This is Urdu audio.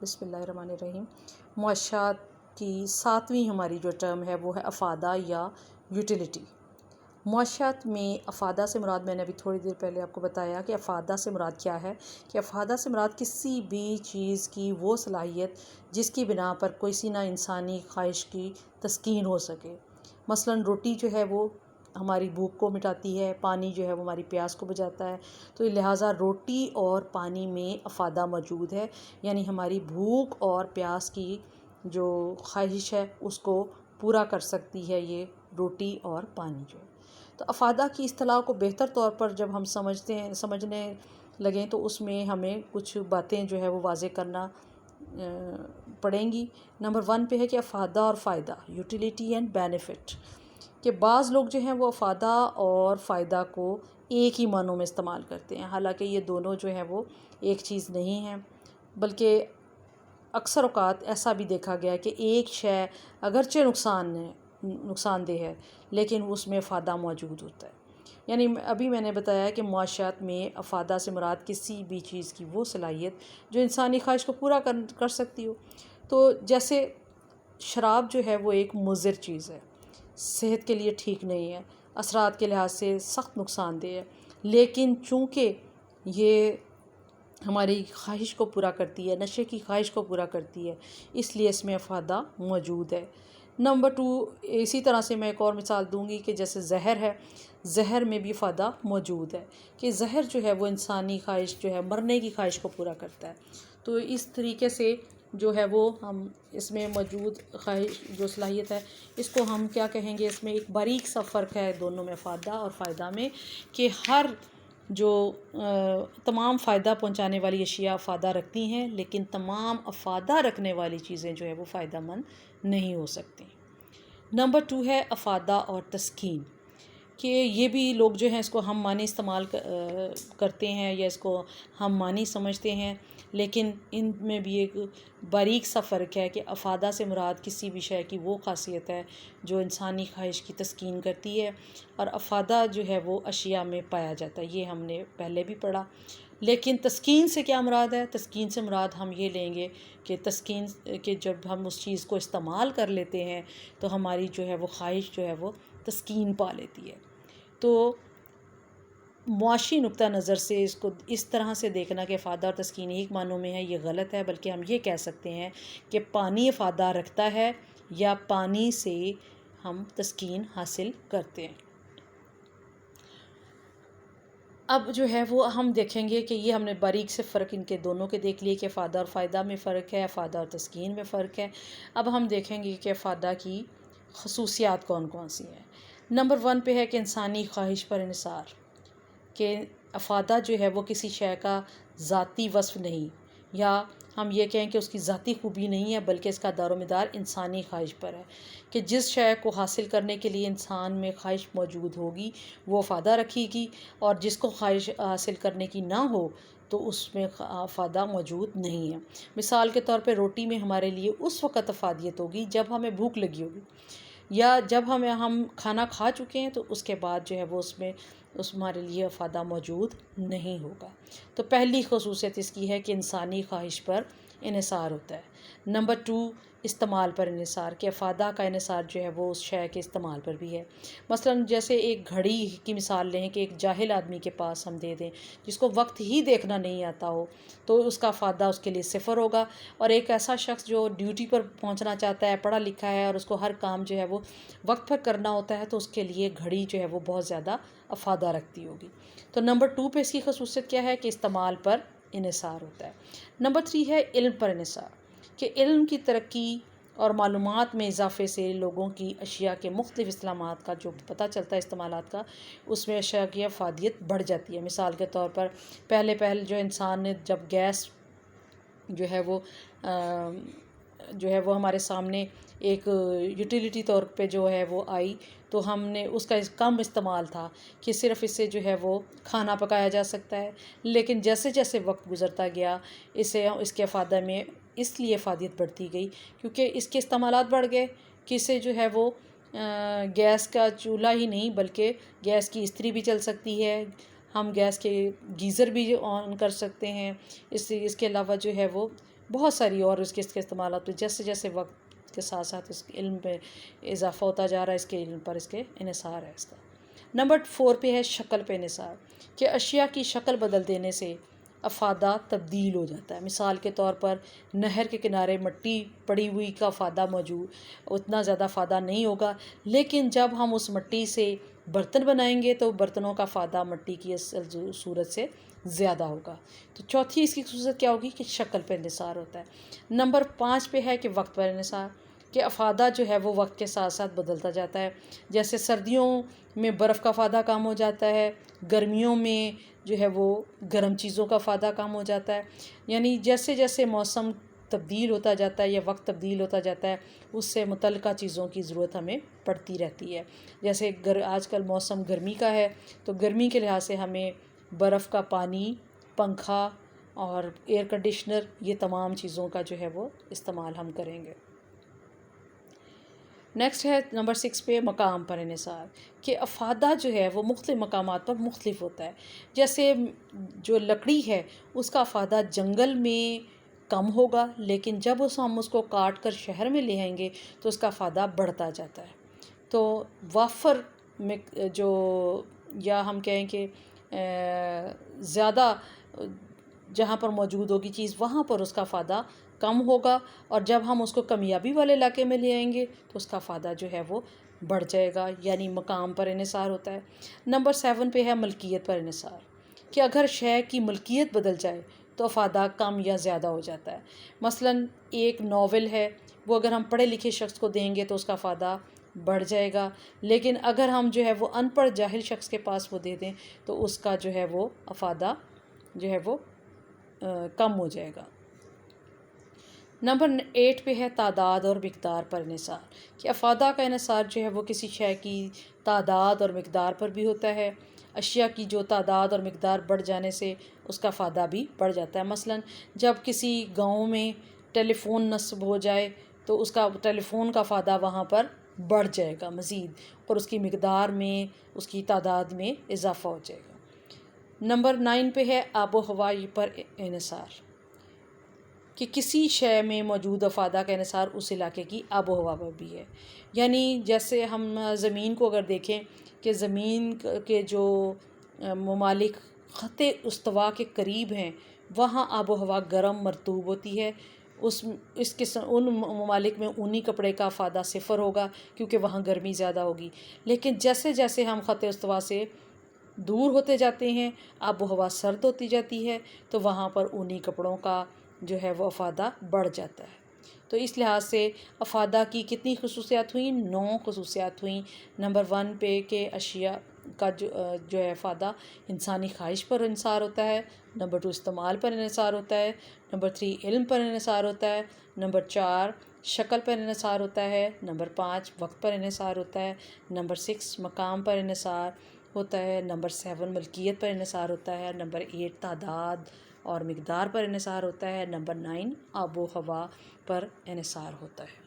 بسم اللہ الرحمن الرحیم۔ معاشات کی 7ویں ہماری جو ٹرم ہے وہ ہے افادہ یا یوٹیلیٹی۔ معاشات میں افادہ سے مراد میں نے ابھی تھوڑی دیر پہلے آپ کو بتایا کہ افادہ سے مراد کیا ہے، کہ افادہ سے مراد کسی بھی چیز کی وہ صلاحیت جس کی بنا پر کسی نہ انسانی خواہش کی تسکین ہو سکے۔ مثلاً روٹی جو ہے وہ ہماری بھوک کو مٹاتی ہے، پانی جو ہے وہ ہماری پیاس کو بجھاتا ہے، تو لہٰذا روٹی اور پانی میں افادہ موجود ہے، یعنی ہماری بھوک اور پیاس کی جو خواہش ہے اس کو پورا کر سکتی ہے یہ روٹی اور پانی جو ہے۔ تو افادہ کی اصطلاح کو بہتر طور پر جب ہم سمجھنے لگیں تو اس میں ہمیں کچھ باتیں جو ہے وہ واضح کرنا پڑیں گی۔ نمبر 1 پہ ہے کہ افادہ اور فائدہ، یوٹیلیٹی اینڈ بینیفٹ، کہ بعض لوگ جو ہیں وہ افادہ اور فائدہ کو ایک ہی معنوں میں استعمال کرتے ہیں، حالانکہ یہ دونوں جو ہیں وہ ایک چیز نہیں ہیں، بلکہ اکثر اوقات ایسا بھی دیکھا گیا ہے کہ ایک شے اگرچہ نقصان دہ ہے لیکن اس میں افادہ موجود ہوتا ہے۔ یعنی ابھی میں نے بتایا کہ معاشات میں افادہ سے مراد کسی بھی چیز کی وہ صلاحیت جو انسانی خواہش کو پورا کر سکتی ہو۔ تو جیسے شراب جو ہے وہ ایک مضر چیز ہے، صحت کے لیے ٹھیک نہیں ہے، اثرات کے لحاظ سے سخت نقصان دہ ہے، لیکن چونکہ یہ ہماری خواہش کو پورا کرتی ہے، نشے کی خواہش کو پورا کرتی ہے، اس لیے اس میں افادہ موجود ہے۔ نمبر 2، اسی طرح سے میں ایک اور مثال دوں گی کہ جیسے زہر ہے، زہر میں بھی افادہ موجود ہے کہ زہر جو ہے وہ انسانی خواہش جو ہے مرنے کی خواہش کو پورا کرتا ہے۔ تو اس طریقے سے جو ہے وہ ہم اس میں موجود خواہش جو صلاحیت ہے اس کو ہم کیا کہیں گے، اس میں ایک باریک سا فرق ہے دونوں میں، افادہ اور فائدہ میں، کہ ہر جو تمام فائدہ پہنچانے والی اشیاء افادہ رکھتی ہیں، لیکن تمام افادہ رکھنے والی چیزیں جو ہے وہ فائدہ مند نہیں ہو سکتی۔ نمبر 2 ہے افادہ اور تسکین، کہ یہ بھی لوگ جو ہیں اس کو ہم معنی استعمال کرتے ہیں یا اس کو ہم معنی سمجھتے ہیں، لیکن ان میں بھی ایک باریک سا فرق ہے کہ افادہ سے مراد کسی بھی شے کی وہ خاصیت ہے جو انسانی خواہش کی تسکین کرتی ہے، اور افادہ جو ہے وہ اشیاء میں پایا جاتا ہے، یہ ہم نے پہلے بھی پڑھا۔ لیکن تسکین سے کیا مراد ہے؟ تسکین سے مراد ہم یہ لیں گے کہ تسکین کہ جب ہم اس چیز کو استعمال کر لیتے ہیں تو ہماری جو ہے وہ خواہش جو ہے وہ تسکین پا لیتی ہے۔ تو معاشی نقطہ نظر سے اس کو اس طرح سے دیکھنا کہ افادہ اور تسکین ایک معنوں میں ہے، یہ غلط ہے، بلکہ ہم یہ کہہ سکتے ہیں کہ پانی افادہ رکھتا ہے یا پانی سے ہم تسکین حاصل کرتے ہیں۔ اب جو ہے وہ ہم دیکھیں گے کہ یہ ہم نے باریک سے فرق ان کے دونوں کے دیکھ لیے کہ افادہ اور فائدہ میں فرق ہے، افادہ اور تسکین میں فرق ہے۔ اب ہم دیکھیں گے کہ افادہ کی خصوصیات کون کون سی ہیں۔ نمبر 1 پہ ہے کہ انسانی خواہش پر انحصار، کہ افادہ جو ہے وہ کسی شے کا ذاتی وصف نہیں، یا ہم یہ کہیں کہ اس کی ذاتی خوبی نہیں ہے، بلکہ اس کا دار و مدار انسانی خواہش پر ہے، کہ جس شے کو حاصل کرنے کے لیے انسان میں خواہش موجود ہوگی وہ افادہ رکھے گی، اور جس کو خواہش حاصل کرنے کی نہ ہو تو اس میں افادہ موجود نہیں ہے۔ مثال کے طور پہ روٹی میں ہمارے لیے اس وقت افادیت ہوگی جب ہمیں بھوک لگی ہوگی، یا جب ہم کھانا کھا چکے ہیں تو اس کے بعد جو ہے وہ اس ہمارے لیے افادہ موجود نہیں ہوگا۔ تو پہلی خصوصیت اس کی ہے کہ انسانی خواہش پر انحصار ہوتا ہے۔ نمبر 2، استعمال پر انحصار، کہ افادہ کا انحصار جو ہے وہ اس شے کے استعمال پر بھی ہے۔ مثلاً جیسے ایک گھڑی کی مثال لیں کہ ایک جاہل آدمی کے پاس ہم دے دیں جس کو وقت ہی دیکھنا نہیں آتا ہو تو اس کا افادہ اس کے لیے 0 ہوگا، اور ایک ایسا شخص جو ڈیوٹی پر پہنچنا چاہتا ہے، پڑھا لکھا ہے اور اس کو ہر کام جو ہے وہ وقت پر کرنا ہوتا ہے تو اس کے لیے گھڑی جو ہے وہ بہت زیادہ افادہ رکھتی ہوگی۔ تو نمبر 2 پہ اس کی خصوصیت کیا ہے کہ استعمال پر انحصار ہوتا ہے۔ نمبر 3 ہے علم پر انحصار، کہ علم کی ترقی اور معلومات میں اضافے سے لوگوں کی اشیاء کے مختلف استعمالات کا جو پتہ چلتا ہے، استعمالات کا، اس میں اشیاء کی افادیت بڑھ جاتی ہے۔ مثال کے طور پر پہلے جو انسان نے جب گیس جو ہے وہ ہمارے سامنے ایک یوٹیلیٹی طور پہ جو ہے وہ آئی تو ہم نے اس کا کم استعمال تھا کہ صرف اس سے جو ہے وہ کھانا پکایا جا سکتا ہے، لیکن جیسے جیسے وقت گزرتا گیا اس کے افادہ میں اس لیے افادیت بڑھتی گئی کیونکہ اس کے استعمالات بڑھ گئے، کہ اس سے جو ہے وہ گیس کا چولہا ہی نہیں بلکہ گیس کی استری بھی چل سکتی ہے، ہم گیس کے گیزر بھی آن کر سکتے ہیں، اس کے علاوہ جو ہے وہ بہت ساری اور اس کے استعمالات پہ جیسے جیسے وقت کے ساتھ ساتھ اس کے علم میں اضافہ ہوتا جا رہا ہے، اس کے علم پر اس کے انحصار ہے اس کا۔ نمبر 4 پہ ہے شکل پہ انحصار، کہ اشیاء کی شکل بدل دینے سے افادہ تبدیل ہو جاتا ہے۔ مثال کے طور پر نہر کے کنارے مٹی پڑی ہوئی کا افادہ موجود، اتنا زیادہ افادہ نہیں ہوگا، لیکن جب ہم اس مٹی سے برتن بنائیں گے تو برتنوں کا افادہ مٹی کی اصل صورت سے زیادہ ہوگا۔ تو چوتھی اس کی خصوصیت کیا ہوگی کہ شکل پہ انحصار ہوتا ہے۔ نمبر 5 پہ ہے کہ وقت پر انحصار، کہ افادہ جو ہے وہ وقت کے ساتھ ساتھ بدلتا جاتا ہے۔ جیسے سردیوں میں برف کا افادہ کم ہو جاتا ہے، گرمیوں میں جو ہے وہ گرم چیزوں کا افادہ کم ہو جاتا ہے۔ یعنی جیسے جیسے موسم تبدیل ہوتا جاتا ہے یا وقت تبدیل ہوتا جاتا ہے، اس سے متعلقہ چیزوں کی ضرورت ہمیں پڑتی رہتی ہے۔ جیسے آج کل موسم گرمی کا ہے تو گرمی کے لحاظ سے ہمیں برف کا پانی، پنکھا اور ایئر کنڈیشنر، یہ تمام چیزوں کا جو ہے وہ استعمال ہم کریں گے۔ نیکسٹ ہے نمبر 6 پہ مقام پر انحصار، کہ افادہ جو ہے وہ مختلف مقامات پر مختلف ہوتا ہے۔ جیسے جو لکڑی ہے اس کا افادہ جنگل میں کم ہوگا، لیکن جب ہم اس کو کاٹ کر شہر میں لے آئیں گے تو اس کا افادہ بڑھتا جاتا ہے۔ تو وافر میں جو، یا ہم کہیں کہ زیادہ جہاں پر موجود ہوگی چیز وہاں پر اس کا افادہ کم ہوگا، اور جب ہم اس کو کمیابی والے علاقے میں لے آئیں گے تو اس کا افادہ جو ہے وہ بڑھ جائے گا، یعنی مقام پر انحصار ہوتا ہے۔ نمبر 7 پہ ہے ملکیت پر انحصار، کہ اگر شے کی ملکیت بدل جائے تو افادہ کم یا زیادہ ہو جاتا ہے۔ مثلاً ایک ناول ہے، وہ اگر ہم پڑھے لکھے شخص کو دیں گے تو اس کا افادہ بڑھ جائے گا، لیکن اگر ہم جو ہے وہ ان پڑھ جاہل شخص کے پاس وہ دے دیں تو اس کا جو ہے وہ افادہ جو ہے وہ کم ہو جائے گا۔ نمبر 8 پہ ہے تعداد اور مقدار پر انحصار، کہ افادہ کا انحصار جو ہے وہ کسی شے کی تعداد اور مقدار پر بھی ہوتا ہے۔ اشیاء کی جو تعداد اور مقدار بڑھ جانے سے اس کا افادہ بھی بڑھ جاتا ہے۔ مثلاً جب کسی گاؤں میں ٹیلی فون نصب ہو جائے تو اس کا ٹیلی فون کا افادہ وہاں پر بڑھ جائے گا مزید، اور اس کی مقدار میں، اس کی تعداد میں اضافہ ہو جائے گا۔ نمبر 9 پہ ہے آب و ہوا پر انحصار، کہ کسی شے میں موجود افادہ کا انحصار اس علاقے کی آب و ہوا پر بھی ہے۔ یعنی جیسے ہم زمین کو اگر دیکھیں کہ زمین کے جو ممالک خط استوا کے قریب ہیں وہاں آب و ہوا گرم مرطوب ہوتی ہے، اس قسم ان ممالک میں اونی کپڑے کا افادہ صفر ہوگا کیونکہ وہاں گرمی زیادہ ہوگی۔ لیکن جیسے جیسے ہم خط استوا سے دور ہوتے جاتے ہیں آب و ہوا سرد ہوتی جاتی ہے تو وہاں پر اونی کپڑوں کا جو ہے وہ افادہ بڑھ جاتا ہے۔ تو اس لحاظ سے افادہ کی کتنی خصوصیات ہوئیں؟ 9 خصوصیات ہوئیں۔ نمبر 1 پہ کہ اشیاء کا جو ہے افادہ انسانی خواہش پر انحصار ہوتا ہے۔ نمبر 2 استعمال پر انحصار ہوتا ہے۔ نمبر 3 علم پر انحصار ہوتا ہے۔ نمبر 4 شکل پر انحصار ہوتا ہے۔ نمبر 5 وقت پر انحصار ہوتا ہے۔ نمبر 6 مقام پر انحصار ہوتا ہے۔ نمبر 7 ملکیت پر انحصار ہوتا ہے۔ نمبر 8 تعداد اور مقدار پر انحصار ہوتا ہے۔ نمبر 9 آب و ہوا پر انحصار ہوتا ہے۔